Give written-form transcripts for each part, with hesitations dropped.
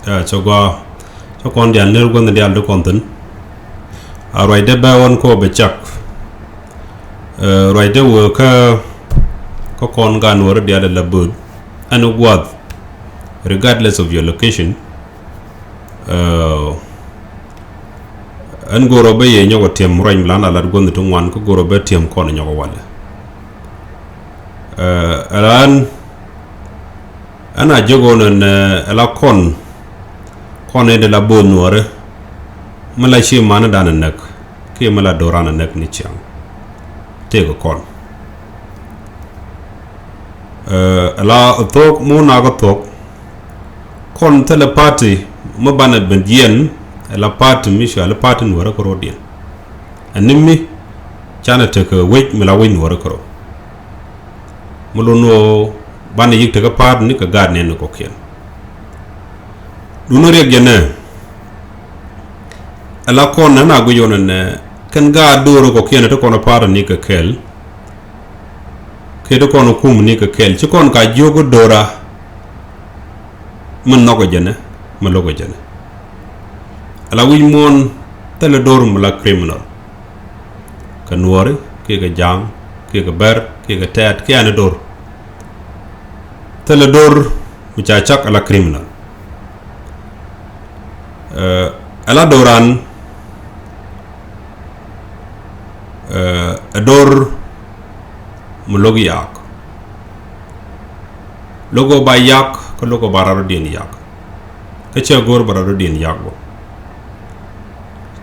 cho con dian ner gon dial do konten right de ba won ko be chak right de wo ka ko kon gan wor dial la bud and what regardless of your location an goro be ye nyogo tem roñ lana la gon to wan ko goro be tem ko nyogo wala alan ana jogo non ala kon de la bon noire mala chi mana dana nak ke mala dorana nak ni chiang tego kon ala tok mo na go tok kon telepathy mo bana bendien la party mi sha la party noire ko rodien animi chana te ko wait mala wait noire ko mo lo no bana yik te ka part ni ka gad ne ko ken duno rek gene ala kon na go yonen kan ga doro ko ken to kono part ni ka kel ke to kono kum ni ka kel ci kon ka jogo dora mun noko jene ma logo jene ala wi mon tele dor mu la criminal ka nuore ke ga jang ke ga ber ke ga tat ke ana dor tele dor mu cha chak ala criminal ala doran ador mu logi yak logo ba yak ko logo bararo den yak ke che gor bararo den yak bo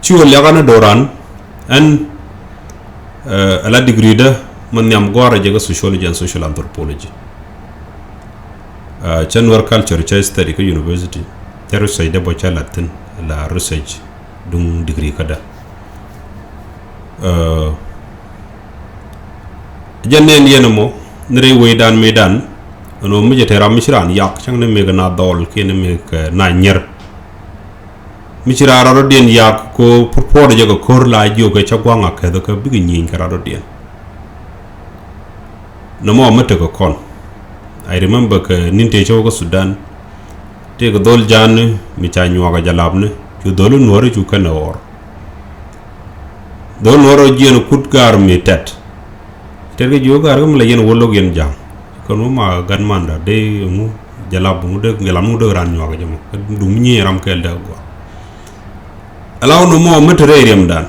ciwo lagana doran an ala degree da man nyam gora je ga sociology and social anthropology Chanwar culture cha study ko university tero sai da bocha latin la research dung degree kada jannen yenamo nre wedan medan no muje tera mishran yak chang ne mega na dol ken me na nyer mishra ro den yak ko purpore je ko kor la jo ko chagwanga ka do ka bigi nyin kara do den no mo mate ko kon I remember ka ninte chogo Sudan te ko dol jan mi cha nyuga jalabne ju dolu nore ju kana or dol noro jeno kutgar mi tet terge ju gar gam la yen wollo gen jang kono ma gan manda de mu jalab mu de ngelam mu de ran nyuga jamo du mi ram kel da go alaw no mo metre rem dan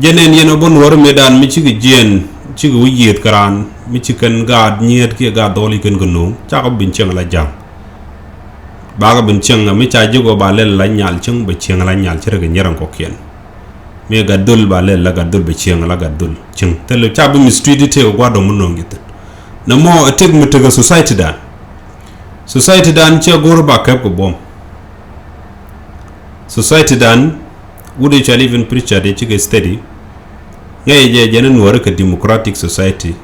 jenen yeno bon wor medan mi ci gen ci gu yet karan mi ci kan ga nyet ke ga doli ken gno cha ko bin cheng la jang ba ga bin cheng mi cha jigo ba lel la nyal cheng be cheng la nyal chere ga nyaran ko ken me ga dul ba lel la ga dul be cheng la ga dul cheng tele cha bi mi street te ko do mun no ngit na mo tek mi te society dan che gor ba ka ko bom society dan would you even preacher de ci ga steady ngay je jenen wor ka democratic society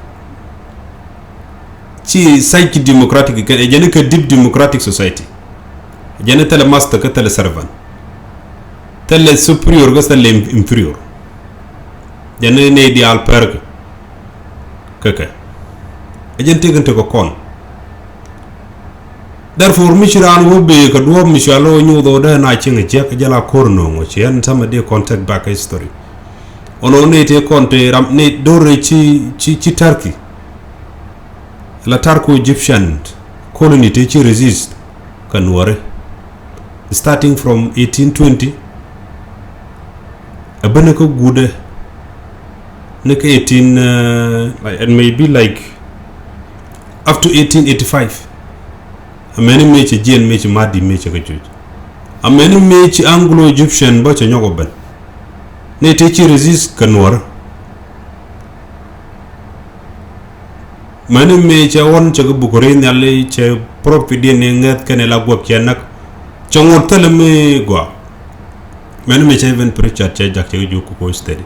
ci psyche democratic ke jenen ka deep democratic society jenen tele master ka tele servant tele superior ga tele inferior jenen ne di al perk keke jenen tegante ko kon therefore mishiran wo be ka do mishalo nyudo da na cinga je ka jala korno ngo ci en sama de contact back history ono ne te konte ram ne dore ci Turkey la Turco Egyptian colony te ci resist kan wore starting from 1820 abana ko gude ne ka 18 and maybe like up to 1885 amene me ci jien me ci madi me ci ka juj amene me ci Anglo Egyptian ba ci ñoko ben ne te ci resist kanwar mane me ci won ci bu ko re ñalle ci propre ne ngat kene la gop ci nak ci ngor tele me go mane me ci ben preacher ci jak ci ju ko steady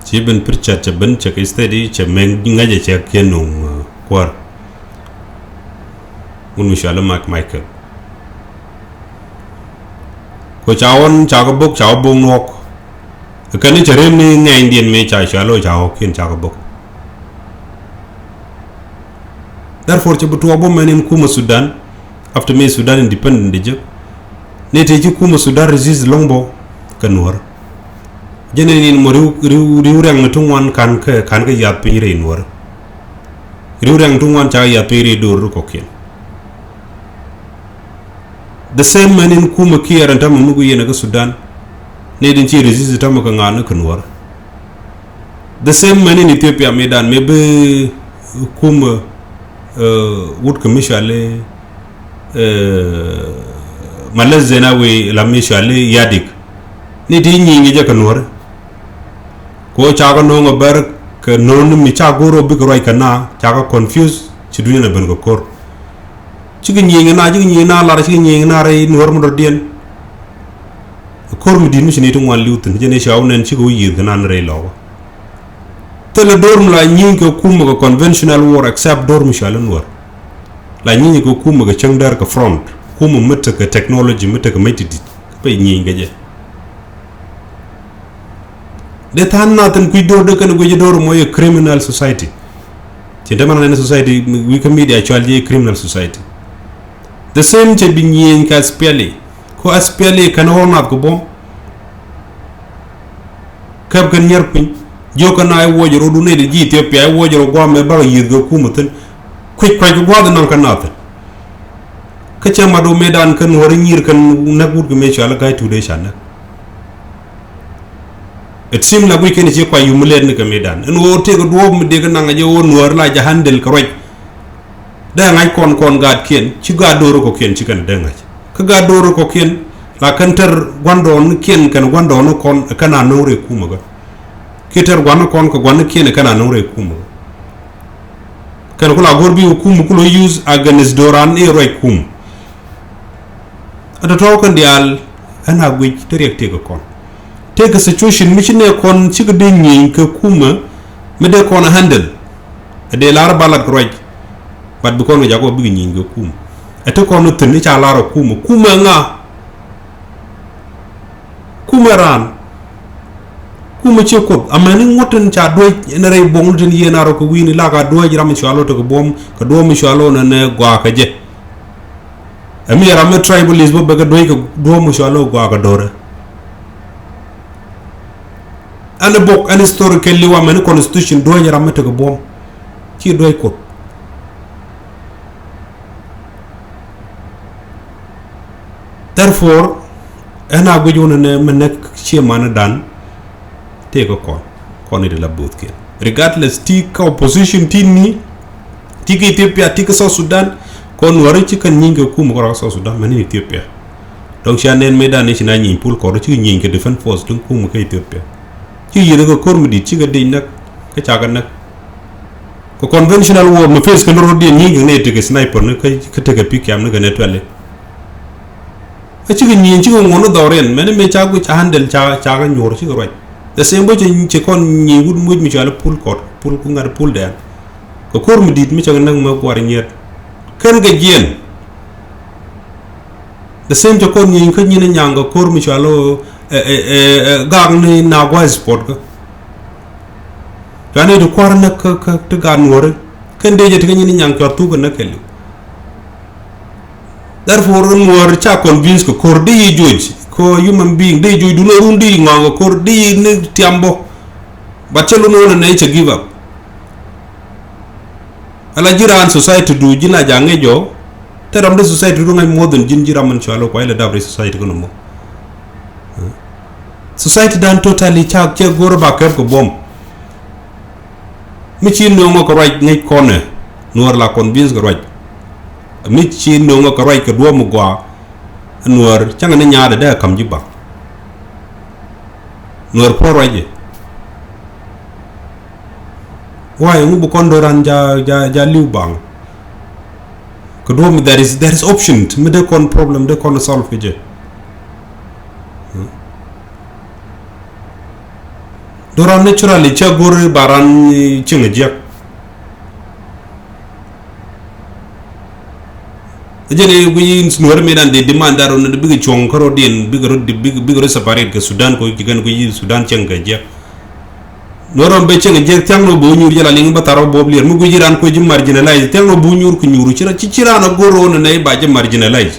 ci ben preacher ci ben ci steady ci men ngaje ci kenu kwar mun inshallah mak Michael ko chawon chaga bok chaw bong nok kani chere ni ngay indien me cha chalo chaw kin chaga bok therefore ci butu bo menem kuma Sudan after me Sudan independent de ne te ci kuma Sudan resist longbo kan war jene ni mo riu rang tungwan kan ka yat pin re war riu rang tungwan cha yat pin dor ko ken the same man in kuma kiyar ta mu go yena ga Sudan ne din ci resist ta mu kan ngana kan war the same man in Ethiopia medan maybe kuma would commission Malaz Zenawi la mishale yadik ni di nyingi je kanwar ko chaga no ngabar ke non mi chagoro bi roi kana chaga confuse ci dunya ben ko kor ci nyingi na la ci nyingi na ray nor mo do dien kor mi di mi ni to wan liwten je ne shaw nen ci go yir kana ray law te le dorm la nyingi ko kuma ko conventional war except dorm shalan war la nyingi ko kuma ga changdar ka front kuma mata ka technology mata ka maititi pe nyinga je de tan natan kuy do de kan go je dor moy criminal society ci demana na society we can media actually criminal society the same che bi nyin ka speli ko aspeli kan wona ko bom kab kan nyar pin joko na ay wojoro du ne de ji Ethiopia ay wojoro go me ba yirgo kuma tan kuy ko go da nan kan natan kacha mado medan kan wori nyir kan nagut ko me chala kay tude shana it seem la we ken ci ko yumulen ni ka medan en wo te go do mu de nga je won war la ja handel ko roj da ngay kon gad ken ci ga doro ko ken ci kan de nga ka ga doro ko ken la kan ter gondon ken kan gondon kon kana nore kuma ga kiter gwan kon ko gwan ken kana nore kuma kan ko la gorbi kuma ko lo use against doran e roj kuma ada taw kan dial ana gwi directe ko kon take a situation mission e kon ci ko de nyin ko kuma me de kon handle de lar balat roj bat bu kon jago bi nyin ko kuma ete kon tun ci ala ro kuma nga kuma ran kuma ci ko amani ngoten ca doy en ray bongul ten yena ro ko wini la ka doy ram ci alo to ko bom ko do mi ci alo na ne gwa ka je ami yaram tribalism ba ga doy ko do mu shalo go aga dora ana bok an historical li wa men constitution do yaram to ko bom ci doy ko therefore ana go jona ne men nek ci man dan te ko kon de la both ke regardless ti ka opposition ti ni ti ki Ethiopia ti ka South Sudan kon wari ci kan nyinga kuma ko South Sudan man Ethiopia donc chanen medan ni na nyin pul ko ci nyinga defense force dun kuma ka Ethiopia ci yene ko kormu di ci ga de nak ka caga nak ko conventional war ma face ko ro di nyinga ne te sniper ne ka te ga pikam ne ga ne tole ci ga nyin ci ko ngono dawren men me cagu ca handel ca nyor ci roy the same bo ci kon nyi wud muj mi cala pul ku ngar pul de ko kormu di mi ca nak ma ko war ñet kan ga jien the same to kon yin kan yin nyanga kor mi chalo gang ni na gwa sport ka tane do kwar na ka te gan wore kan de je te yin nyang ka tu na kelu therefore wor cha convince ko kor de joji ko human being de joji du no rundi nganga kor de ni tiambo ba chelo no na che give up ala jiran society du jina jange jo teram de society du ngay modern jin jiram man chalo ko ila dabre society ko no society dan totally cha che gor ba ko bom mi ci no ngo ko right ngay kone nuor la convince ko right mi ci no ngo ko right ko do mo gwa nuor changa ne nyaade da kam jiba nuor pro right why mu bu kondoran ja liw bang ko do mi there is option to me de kon problem de kon solve je doran naturally cha gor baran chinga jak jene guyin snor me dan de demandaro no bigi chong karo den bigi separate ke Sudan ko jigan ko yi Sudan chenga jak noron be ceng je tangno bo nyur jala ling bataro boblir mu gujiran ko jim marginalize tangno bu nyur ku nyuru cira na goro na nay ba jim marginalize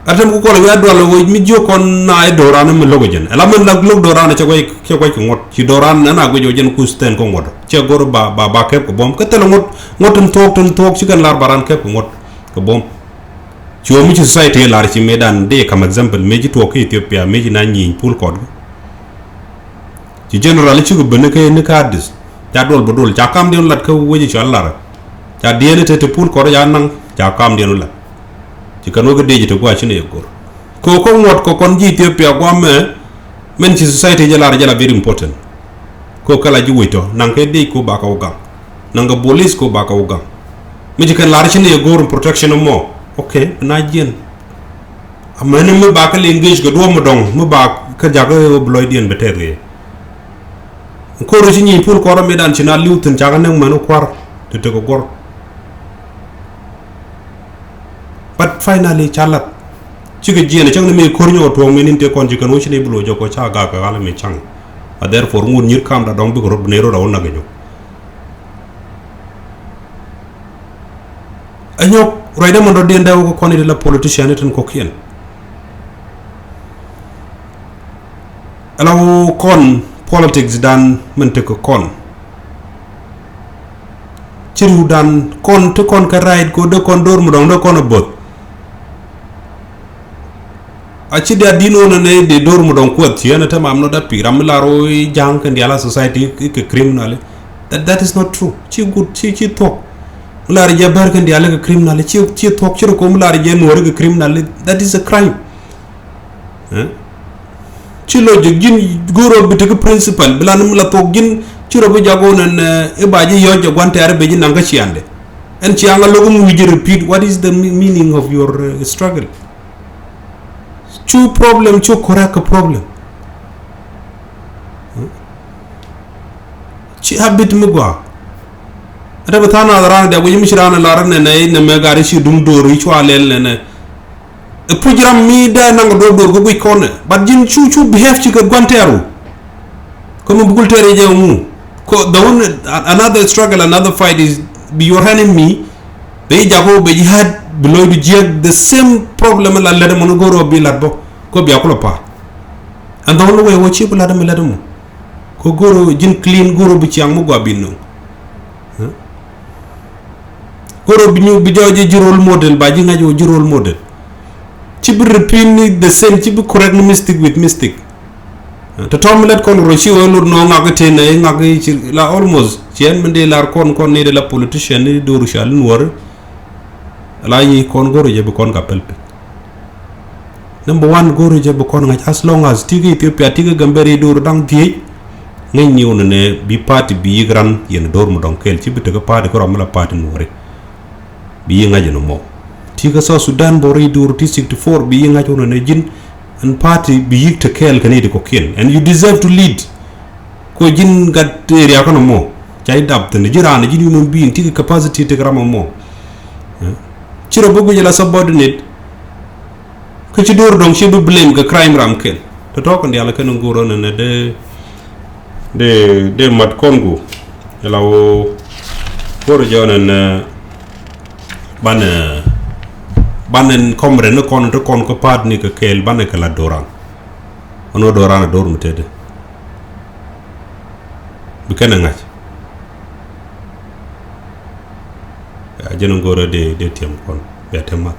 atam ko ko ya do lo mi jokon na e dorana mi logo jen ala man lag log dorana ci koy ko ngot ci dorana na go jojen ku sten ko ngot ci goro ba kep ko bom ka tele ngot ngotum tok ci kan lar baran kep ko ngot ko bom ci o mi ci society lar ci medan de kam example meji to ko Ethiopia meji na ñi pul ko ci general ci ko ben kay ne ka dis ja dol bo dol ja kam de lat ko woji ci Allah ja de te pul ko ya nang ja kam de lat ci kanu ga deji to ko ci ne gor ko ngot ko kon ji Ethiopia ko am men ci society jala very important ko kala ji wito nang ke de ko ba ka uga nang ga police ko ba ka uga mi ci kan lar ci ne gor protection mo okay na jien amane mu ba ka engage go do mo dong mu ba ka jaga bloy dien betere ko ro ci ni pour ko ro medan ci na liwten jaga nang manu kwar te ko gor. But finally chalat chiga jene chang me kornyo to men inte kon jikan wo chine bulo joko cha ga ga ala me chang therefore ngur nyir kam da dong bi ko nero da wona ganyo anyo roida mo do den daw ko koni de la politician tan ko kien alaw kon politics dan mente ko kon ciru dan kon to kon ka right ko de kon dor mo dong do kon bot aci da dino na ne de dor mu don ko tiana ta mamno da piram la ro jang kan diala society ke criminal that is not true ci good ci to la ri jabar kan diala ke criminal ci to ci ko mu la ri je no ke criminal that is a crime ci lo je gin goro bi te principal bilan mu la to gin ci ro bi jago nan e baji yo je gwante ar be ji nanga ci ande en ci anga logo mu wi repeat what is the meaning of your struggle. Two problem, two correct problem. Chi habit mugwa. Ada betana aran da buji mishirana laran ne ne megari shi dum dori chu alel ne. E program mi da nang do go gui kone. But jin chu behave chi ka gwanteru. Komo bugul tere je mu. Ko the one another struggle, another fight is be your enemy. Be jago be jihad below the same problem la lede mono goro bi ladbo ko bi akolo pa and the only way wo chi bula dum ladum ko goro jin clean goro bi chiang mo go binno goro bi ñu bi joje jirol model ba ji ngajo jirol model ci bi repeat the same ci bi correct mystic with mystic to tom let kon ro ci wolo no ngagate ne ngagi ci la almost ci en mende lar kon ni de la politician ni do rushal noir la yi kon goro je kon ka pelpe number 1 goro je kon ngaj as long as tigi Ethiopia tigi gamberi dur dang tie ngay ñew na ne bi parti bi gran yene dor mu don kel ci bi tege parti ko ramala parti no re bi ngaj no mo tiga sa Sudan bori dur T64 bi ngaj no ne jin an parti bi yikte kel kanedi ko ken and you deserve to lead ko jin gat area ko no mo chay dab ne jirana jin no bi tigi capacity te gramo mo ciro bogo jela subordinate ko ci dor dong ci bu blame ga crime ram ken to ko ndi ala ken ngoro ne de mat kongo la wo bor jonen banen komre no kon to kon ko pad ni ko kel banen kala doran ono doran dor mu tede bi ken ngaj jeno ngoro de tem kon be tema